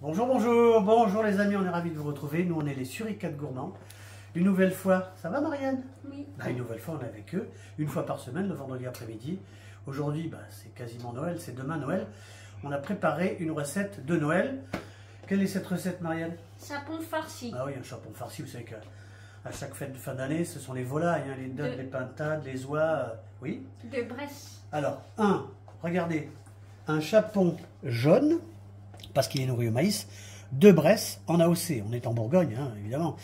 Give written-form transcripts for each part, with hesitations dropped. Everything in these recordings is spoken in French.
Bonjour, bonjour, bonjour les amis, on est ravis de vous retrouver. Nous, on est les Suricates Gourmands. Une nouvelle fois, ça va Marianne? Oui. Une nouvelle fois, on est avec eux, une fois par semaine, le vendredi après-midi. Aujourd'hui, c'est quasiment Noël, c'est demain Noël. On a préparé une recette de Noël. Quelle est cette recette, Marianne? Chapon farci. Ah oui, un chapon farci, vous savez qu'à chaque fête de fin d'année, ce sont les volailles, hein, les dattes, les pintades, les oies, oui. De Bresse. Alors, regardez, un chapon jaune, parce qu'il est nourri au maïs, de Bresse en AOC. On est en Bourgogne, hein, évidemment.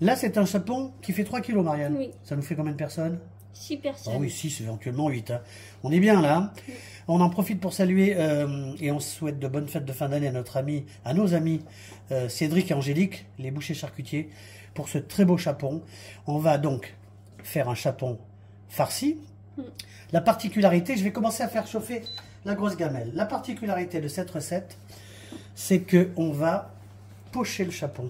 Là, c'est un chapon qui fait 3 kilos, Marianne. Oui. Ça nous fait combien de personnes? 6 personnes. Ah oui, 6, éventuellement 8. Hein. On est bien là. Oui. On en profite pour saluer et on souhaite de bonnes fêtes de fin d'année à nos amis Cédric et Angélique, les bouchers charcutiers, pour ce très beau chapon. On va donc faire un chapon farci. La particularité, je vais commencer à faire chauffer la grosse gamelle. La particularité de cette recette, c'est qu'on va pocher le chapon.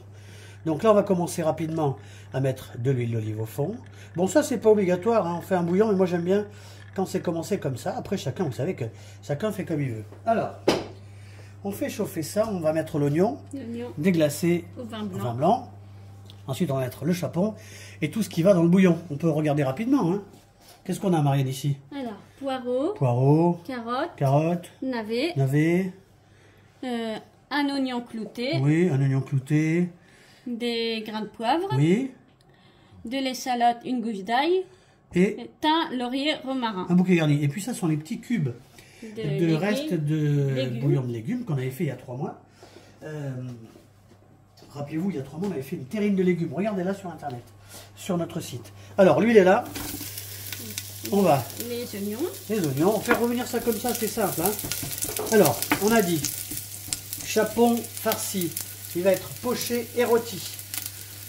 Donc là, on va commencer rapidement à mettre de l'huile d'olive au fond. Bon, ça, c'est pas obligatoire, hein. On fait un bouillon, mais moi, j'aime bien quand c'est commencé comme ça. Après, chacun, vous savez que chacun fait comme il veut. Alors, on fait chauffer ça. On va mettre l'oignon déglacé au vin blanc. Ensuite, on va mettre le chapon et tout ce qui va dans le bouillon. On peut regarder rapidement. Hein. Qu'est-ce qu'on a, Marianne, ici? Alors, poireaux. Poireaux. Carottes. Navets. Un oignon clouté. Oui, un oignon clouté. Des grains de poivre. Oui. De l'échalote, une gousse d'ail. Et thym, laurier, romarin. Un bouquet garni. Et puis ça sont les petits cubes de reste de bouillon de légumes qu'on avait fait il y a 3 mois. Rappelez-vous, il y a 3 mois, on avait fait une terrine de légumes. Regardez là sur Internet, sur notre site. Alors, l'huile est là. On va... Les oignons. Les oignons. On fait revenir ça comme ça, c'est simple. Hein. Alors, on a dit chapon farci. Il va être poché et rôti.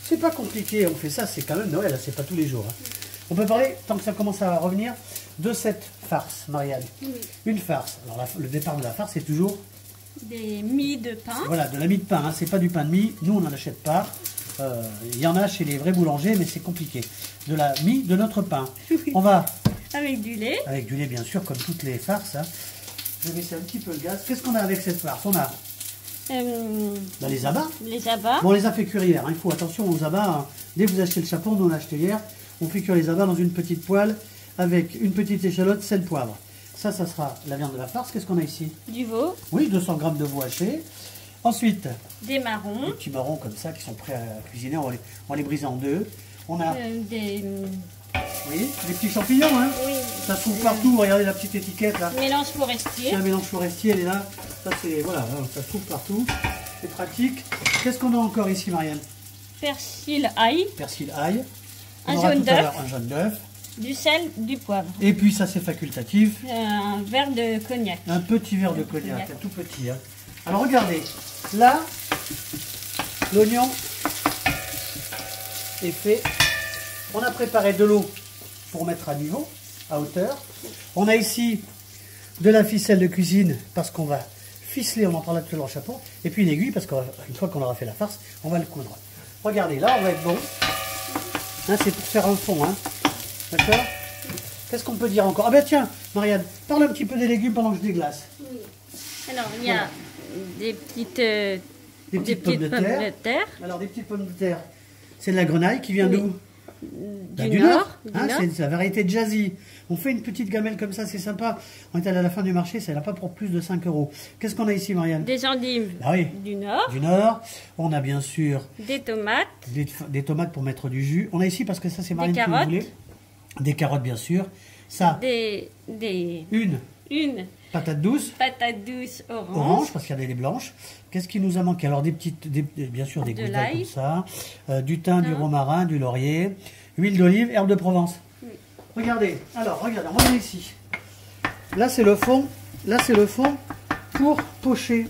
C'est pas compliqué, on fait ça, c'est quand même Noël, c'est pas tous les jours. Hein. On peut parler, tant que ça commence à revenir, de cette farce, Marianne. Oui. Une farce. Alors le départ de la farce, c'est toujours... Des mie de pain. Voilà, de la mie de pain, hein. C'est pas du pain de mie, nous on n'en achète pas. Il y en a chez les vrais boulangers, mais c'est compliqué. De la mie de notre pain. Oui. On va... Avec du lait. Avec du lait, bien sûr, comme toutes les farces. Hein. Je vais baisser un petit peu le gaz. Qu'est-ce qu'on a avec cette farce? On a... les abats. Les abats. Bon, on les a fait cuire hier. Hein. Il faut attention aux abats. Hein. Dès que vous achetez le chapon, nous on l'a acheté hier, on fait cuire les abats dans une petite poêle avec une petite échalote, sel, poivre. Ça sera la viande de la farce. Qu'est-ce qu'on a ici? Du veau. Oui, 200 g de veau haché. Ensuite, des marrons. Des petits marrons comme ça qui sont prêts à cuisiner. On va les briser en deux. On a oui, des petits champignons. Hein. Oui. Ça se trouve partout. Regardez la petite étiquette là. Mélange forestier. C'est un mélange forestier, elle est là. Ça c'est voilà, ça se trouve partout. C'est pratique. Qu'est-ce qu'on a encore ici, Marianne? Persil ail. Persil ail. Un jaune d'œuf. Un jaune d'œuf. Du sel, du poivre. Et puis ça c'est facultatif. Un verre de cognac. Un petit verre de cognac, un tout petit. Hein. Alors regardez, là, l'oignon est fait. On a préparé de l'eau pour mettre à niveau, à hauteur. On a ici de la ficelle de cuisine parce qu'on va ficeler, on en parlera tout à l'heure au chapon. Et puis une aiguille parce qu'une fois qu'on aura fait la farce, on va le coudre. Regardez, là on va être bon. Hein, c'est pour faire un fond. Hein. D'accord? Qu'est-ce qu'on peut dire encore? Ah ben tiens, Marianne, parle un petit peu des légumes pendant que je déglace. Oui. Alors, il y a des petites pommes de terre. Alors, des petites pommes de terre, c'est de la grenaille qui vient d'où? Du Nord. Hein, c'est la variété Jazzy. On fait une petite gamelle comme ça, c'est sympa. On est allé à la fin du marché, ça n'a pas pour plus de 5 €. Qu'est-ce qu'on a ici, Marianne? Des endives du Nord. Du Nord. On a bien sûr des tomates. Des tomates pour mettre du jus. On a ici, parce que ça c'est Marianne qui vous voulez. Des carottes, bien sûr. Ça. Une patate douce. Patate douce orange. Orange, parce qu'il y a des blanches. Qu'est-ce qui nous a manqué? Alors, bien sûr, des gousses d'ail comme ça. Du thym, du romarin, du laurier. Huile d'olive, herbe de Provence. Oui. Regardez, on va ici. Là, c'est le fond. Là, c'est le fond pour pocher.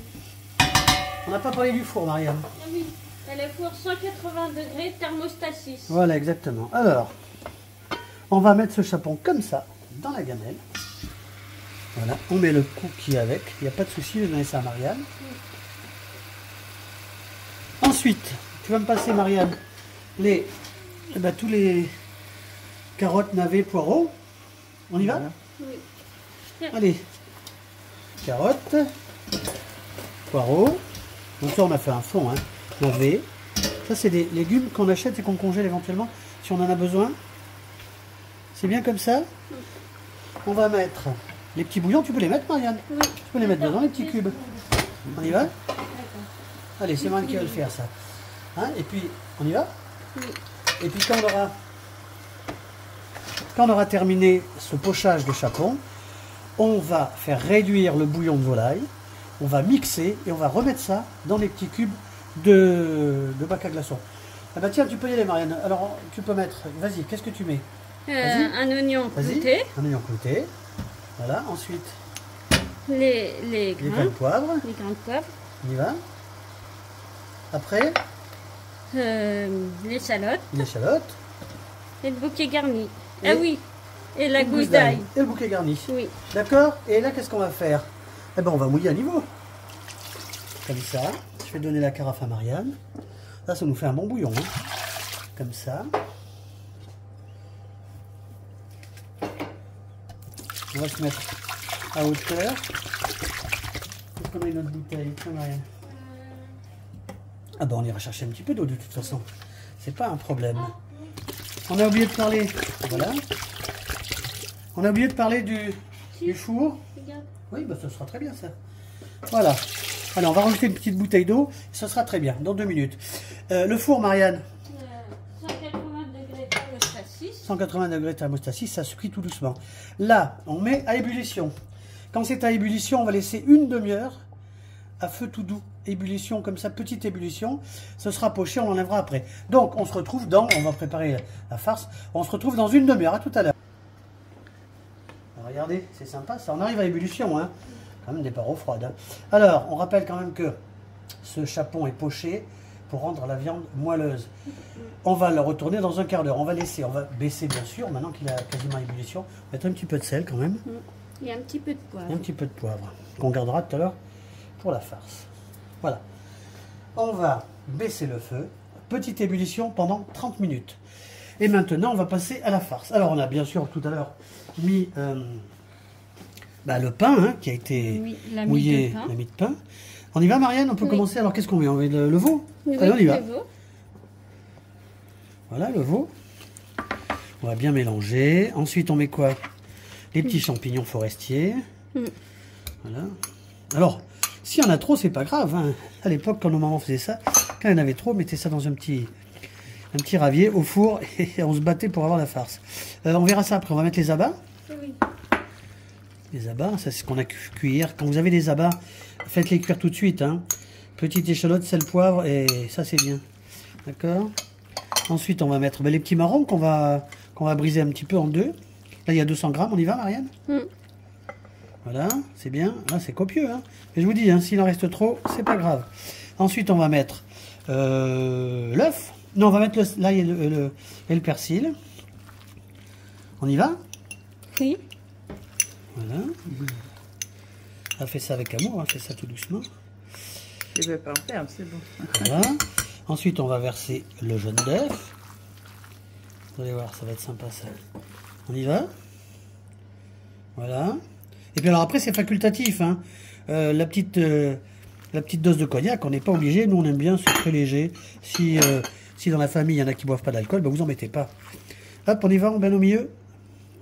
On n'a pas parlé du four, Marianne. Ah oui, le four 180 degrés, thermostat 6. Voilà, exactement. Alors, on va mettre ce chapon comme ça, dans la gamelle. Voilà, on met le cookie avec, il n'y a pas de souci, je vais donner ça à Marianne. Ensuite, tu vas me passer, Marianne, tous les carottes, navets, poireaux. On y va? Oui. Allez, carottes, poireaux, Donc ça, on a fait un fond, hein, lavé. Ça, c'est des légumes qu'on achète et qu'on congèle éventuellement si on en a besoin. C'est bien comme ça. On va mettre les petits bouillons. Tu peux les mettre, Marianne? Oui. Tu peux les mettre dedans, les petits cubes. On y va? D'accord. Allez, c'est Marianne qui va le faire, ça. Hein, et puis, on y va? Oui. Et puis, quand on aura terminé ce pochage de chapon, on va faire réduire le bouillon de volaille. On va mixer et on va remettre ça dans les petits cubes de bac à glaçons. Ah bah tiens, tu peux y aller, Marianne. Alors, tu peux mettre... Vas-y, qu'est-ce que tu mets? Un oignon Vas-y, clouté. un oignon clouté. Voilà, ensuite, Les les grains. grains de poivre. Les grains de poivre. On y va. Après, L'échalote. l'échalote. Et le bouquet garni. Et Ah oui. Et la le gousse d'ail. Et le bouquet garni. Oui. D'accord? Et là, qu'est-ce qu'on va faire? Eh ben, on va mouiller à niveau. Comme ça. Je vais donner la carafe à Marianne. Là, ça nous fait un bon bouillon. Hein. Comme ça. On va se mettre à hauteur. Est-ce qu'on a une autre bouteille? Tiens, Marianne. Ah ben, on ira chercher un petit peu d'eau de toute façon. C'est pas un problème. On a oublié de parler. Voilà. On a oublié de parler du four. Regarde. Oui, bah, ça sera très bien ça. Voilà. Allez, on va rajouter une petite bouteille d'eau. Ça sera très bien, dans 2 minutes. Le four, Marianne. 180 degrés thermostat 6. 180 degrés thermostat 6, ça se cuit tout doucement. Là, on met à ébullition. Quand c'est à ébullition, on va laisser une demi-heure à feu tout doux. Ébullition comme ça, petite ébullition. Ce sera poché, on l'enlèvera après. Donc, on se retrouve on va préparer la farce. On se retrouve dans une demi-heure. À tout à l'heure. Regardez, c'est sympa ça. On arrive à ébullition, hein. Quand même des parois froides. Hein. Alors, on rappelle quand même que ce chapon est poché pour rendre la viande moelleuse. On va le retourner dans un quart d'heure. On va baisser bien sûr, maintenant qu'il a quasiment ébullition. On va mettre un petit peu de sel quand même. Il y a un petit peu de poivre. Et un petit peu de poivre qu'on gardera tout à l'heure pour la farce. Voilà. On va baisser le feu. Petite ébullition pendant 30 minutes. Et maintenant, on va passer à la farce. Alors, on a bien sûr tout à l'heure mis le pain hein, qui a été mouillé, la mie de pain. On y va, Marianne? On peut commencer. Alors, qu'est-ce qu'on met? On met le veau? Oui, allez, on y va. le veau. Voilà, le veau. On va bien mélanger. Ensuite, on met quoi? Les petits champignons forestiers. Voilà. Alors, s'il y en a trop, c'est pas grave. Hein. À l'époque, quand nos mamans faisaient ça, quand il y en avait trop, on mettait ça dans un petit ravier au four et on se battait pour avoir la farce. On verra ça après. On va mettre les abats. Oui. Les abats, ça c'est ce qu'on a cuire. Quand vous avez des abats, faites-les cuire tout de suite. Hein. Petite échalote, sel, poivre et ça c'est bien. D'accord. Ensuite, on va mettre les petits marrons qu'on va briser un petit peu en deux. Là, il y a 200 grammes. On y va, Marianne? Voilà, c'est bien. Là, c'est copieux. Hein. Mais je vous dis, hein, s'il en reste trop, c'est pas grave. Ensuite, on va mettre l'œuf. Non, on va mettre l'ail et le persil. On y va? Oui. Voilà. On fait ça avec amour, on fait ça tout doucement. Je ne vais pas en faire, c'est bon. Voilà. Ensuite, on va verser le jaune d'œuf. Vous allez voir, ça va être sympa ça. On y va? Voilà. Et puis alors après, c'est facultatif. Hein. La petite dose de cognac, on n'est pas obligé. Nous, on aime bien, c'est très léger. Si dans la famille, il y en a qui ne boivent pas d'alcool, ben vous en mettez pas. Hop, on y va, on met au milieu.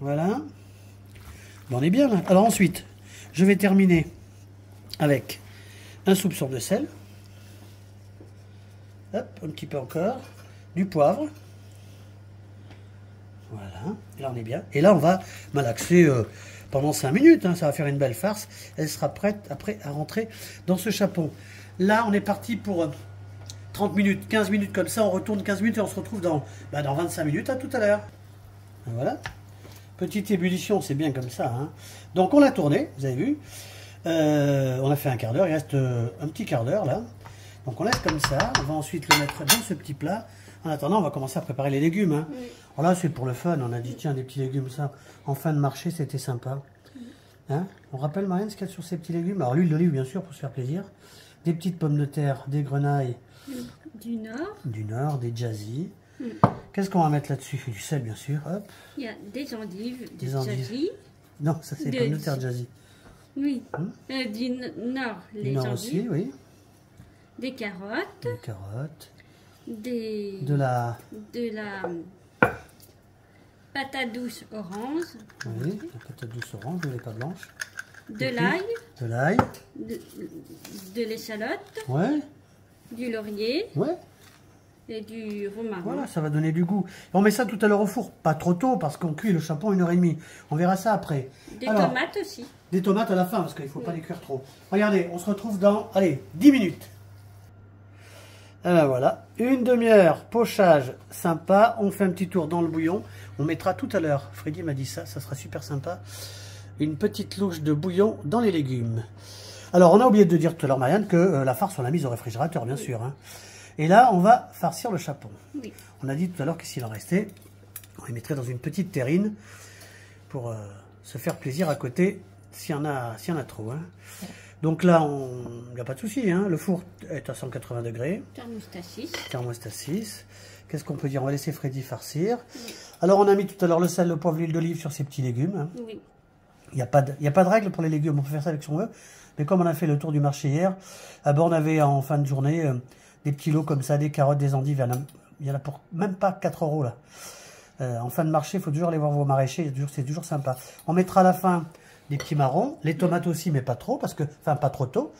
Voilà. Ben, on est bien là. Alors ensuite, je vais terminer avec un soupçon de sel. Hop, un petit peu encore. Du poivre. Voilà. Et là, on est bien. Et là, on va malaxer pendant 5 minutes. Hein. Ça va faire une belle farce. Elle sera prête après à rentrer dans ce chapon. Là, on est parti pour 30 minutes, 15 minutes comme ça. On retourne 15 minutes et on se retrouve dans 25 minutes. À tout à l'heure. Voilà. Petite ébullition, c'est bien comme ça. Hein. Donc, on l'a tourné, vous avez vu. On a fait un quart d'heure. Il reste un petit quart d'heure là. Donc, on laisse comme ça. On va ensuite le mettre dans ce petit plat. En attendant, on va commencer à préparer les légumes. Hein. Oui. Alors là, c'est pour le fun. On a dit, tiens, des petits légumes, ça, en fin de marché, c'était sympa. Hein? On rappelle, Marianne, ce qu'il y a sur ces petits légumes. Alors, l'huile d'olive, bien sûr, pour se faire plaisir. Des petites pommes de terre, des grenailles. Du Nord. Du Nord, des jazzy. Qu'est-ce qu'on va mettre là-dessus? Du sel, bien sûr. Hop. Il y a des endives, des endives. Jazzy. Non, ça, c'est pommes de terre jazzy. Oui. Du Nord, les du Nord endives. aussi, oui. des carottes, des carottes, des, de la... de la patate douce orange, Oui, la patate douce orange, elle n'est pas blanche. de l'ail, De l'ail. de l'échalote, Ouais, du laurier ouais. et du romarin. Voilà, ça va donner du goût. Et on met ça tout à l'heure au four. Pas trop tôt parce qu'on cuit le chapon 1h30. On verra ça après. Des Alors, tomates aussi. des tomates à la fin parce qu'il ne faut pas les cuire trop. Regardez, on se retrouve dans, allez, 10 minutes. Et ben voilà, une demi-heure, pochage sympa. On fait un petit tour dans le bouillon. On mettra tout à l'heure, Freddy m'a dit ça, ça sera super sympa. Une petite louche de bouillon dans les légumes. Alors, on a oublié de dire tout à l'heure, Marianne, que la farce, on l'a mise au réfrigérateur, bien sûr. Hein. Et là, on va farcir le chapon. Oui. On a dit tout à l'heure que s'il en restait, on les mettrait dans une petite terrine pour se faire plaisir à côté s'il y en a trop. Hein. Donc là, il n'y a pas de souci. Hein. Le four est à 180 degrés. Thermostat 6. Thermostat 6. Qu'est-ce qu'on peut dire? On va laisser Freddy farcir. Oui. Alors, on a mis tout à l'heure le sel, le poivre, l'huile d'olive sur ces petits légumes. Hein. Oui. Il n'y a pas de règle pour les légumes. On peut faire ça avec ce qu'on veut. Mais comme on a fait le tour du marché hier, on avait en fin de journée des petits lots comme ça, des carottes, des endives. Il y en a pour même pas 4 € là. En fin de marché, il faut toujours aller voir vos maraîchers. C'est toujours sympa. On mettra à la fin des petits marrons. Les tomates aussi, mais pas trop. Enfin, pas trop tôt.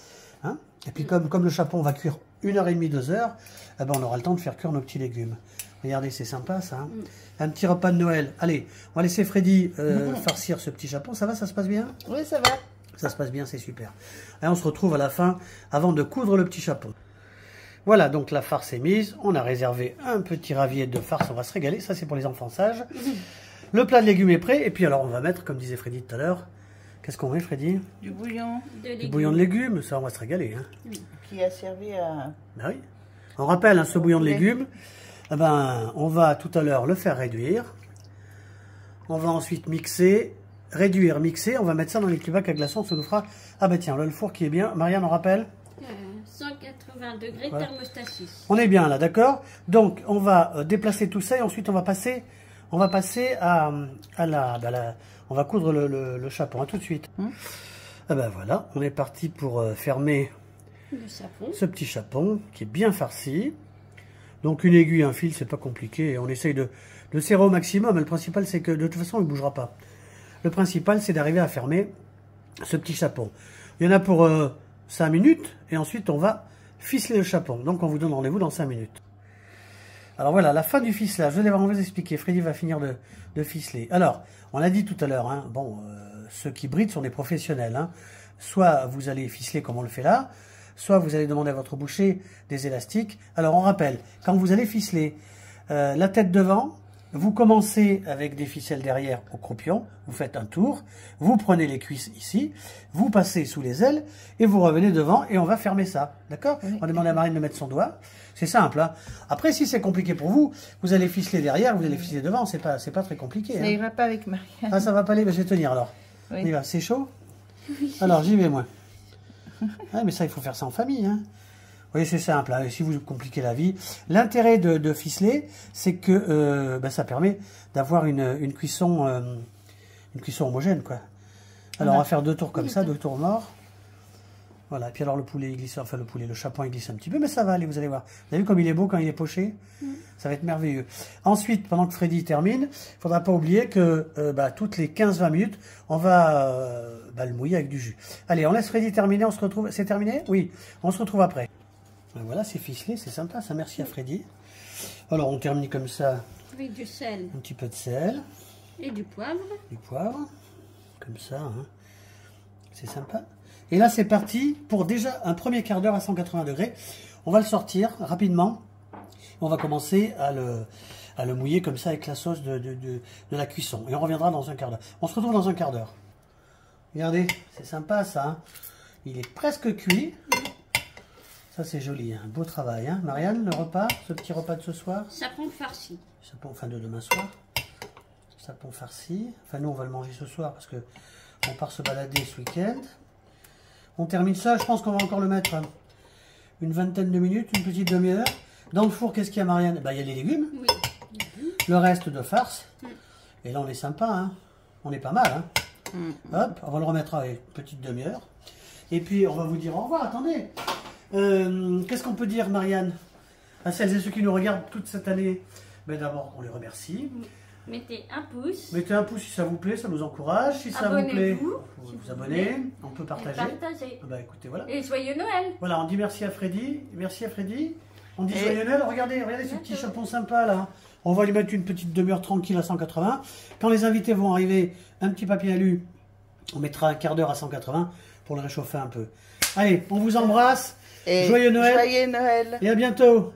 Hein. Et puis comme le chapon va cuire 1h30, 2 heures, on aura le temps de faire cuire nos petits légumes. Regardez, c'est sympa ça. Hein. Un petit repas de Noël. Allez, on va laisser Freddy farcir ce petit chapon. Ça va, ça se passe bien? Oui, ça va. Ça se passe bien, c'est super. Et on se retrouve à la fin avant de coudre le petit chapon. Voilà, donc la farce est mise. On a réservé un petit ravier de farce. On va se régaler. Ça, c'est pour les enfants sages. Le plat de légumes est prêt. Et puis alors, on va mettre, comme disait Freddy tout à l'heure, qu'est-ce qu'on met, Freddy? Du bouillon. Du bouillon de légumes. Ça, on va se régaler. Hein. Oui. Qui a servi à... Ben oui. On rappelle, hein, ce bouillon de légumes, on va tout à l'heure le faire réduire. On va ensuite mixer, réduire, mixer. On va mettre ça dans les petits bacs à glaçons. Ça nous fera... Ah ben tiens, là, le four qui est bien. Marianne, on rappelle 180 degrés, voilà. Thermostat 6. On est bien là, d'accord? Donc, on va déplacer tout ça et ensuite on va passer à la... On va coudre le chapon. À tout de suite. Ah ben voilà, on est parti pour fermer ce petit chapon qui est bien farci. Donc une aiguille, un fil, c'est pas compliqué. On essaye de serrer au maximum. Le principal, c'est que de toute façon, il ne bougera pas. Le principal, c'est d'arriver à fermer ce petit chapon. Il y en a pour 5 minutes et ensuite on va ficeler le chapon. Donc on vous donne rendez-vous dans 5 minutes. Alors voilà, la fin du ficelage, je vais vous expliquer. Freddy va finir de ficeler. Alors, on a dit tout à l'heure, hein, ceux qui brident sont des professionnels. Hein. Soit vous allez ficeler comme on le fait là, soit vous allez demander à votre boucher des élastiques. Alors on rappelle, quand vous allez ficeler la tête devant, vous commencez avec des ficelles derrière au croupion, vous faites un tour, vous prenez les cuisses ici, vous passez sous les ailes et vous revenez devant et on va fermer ça. D'accord? Oui. On demande à Marine de mettre son doigt. C'est simple. Hein. Après, si c'est compliqué pour vous, vous allez ficeler derrière, vous allez ficeler devant. C'est pas très compliqué. Ça ira pas avec Marianne. Ah, ça va pas aller? Ben, je vais tenir alors. Oui. On y va. C'est chaud? Oui. Alors, j'y vais moi. Ah, mais ça, il faut faire ça en famille. Hein. Oui, c'est simple. Hein. Si vous compliquez la vie, l'intérêt de ficeler, c'est que ça permet d'avoir une cuisson homogène, quoi. Alors, on va faire 2 tours comme ça, 2 tours morts. Voilà. Et puis alors le poulet, il glisse, enfin le chapon, il glisse un petit peu, mais ça va aller, vous allez voir. Vous avez vu comme il est beau quand il est poché? Ça va être merveilleux. Ensuite, pendant que Freddy termine, il ne faudra pas oublier que toutes les 15-20 minutes, on va le mouiller avec du jus. Allez, on laisse Freddy terminer, on se retrouve. C'est terminé? Oui, on se retrouve après. Voilà, c'est ficelé, c'est sympa, ça. Merci à Freddy. Alors, on termine comme ça. Avec du sel. Un petit peu de sel. Et du poivre. Du poivre. Comme ça, hein. C'est sympa. Et là, c'est parti pour déjà un premier quart d'heure à 180 degrés. On va le sortir rapidement. On va commencer à le mouiller comme ça avec la sauce de la cuisson. Et on reviendra dans un quart d'heure. On se retrouve dans un quart d'heure. Regardez, c'est sympa ça. Hein. Il est presque cuit. Ça, c'est joli. Hein. Beau travail. Hein. Marianne, le repas, ce petit repas de ce soir? Sapon farci. Sapon, enfin de demain soir. Sapon farci. Enfin, nous, on va le manger ce soir parce que on part se balader ce week-end. On termine ça, je pense qu'on va encore le mettre une vingtaine de minutes, une petite demi-heure. Dans le four, qu'est-ce qu'il y a, Marianne? Il y a les légumes. Oui. Le reste de farce. Et là, on est sympa. Hein. On est pas mal. Hein. Hop, on va le remettre à une petite demi-heure. Et puis, on va vous dire au revoir. Attendez. Qu'est-ce qu'on peut dire, Marianne, à celles et ceux qui nous regardent toute cette année? Ben, d'abord, on les remercie. Mettez un pouce. Mettez un pouce si ça vous plaît, ça nous encourage. Si ça vous plaît, Abonnez-vous, vous si vous vous abonnez. voulez. On peut Et partager. partagez. Ah bah écoutez, voilà. Et joyeux Noël. Voilà, on dit merci à Freddy. Merci à Freddy. On dit Et- joyeux Noël. Regardez ce Bientôt. petit chapeau sympa là. On va lui mettre une petite demi-heure tranquille à 180. Quand les invités vont arriver, un petit papier alu. On mettra un quart d'heure à 180 pour le réchauffer un peu. Allez, on vous embrasse. Et Joyeux Noël. Joyeux Noël. Et à bientôt.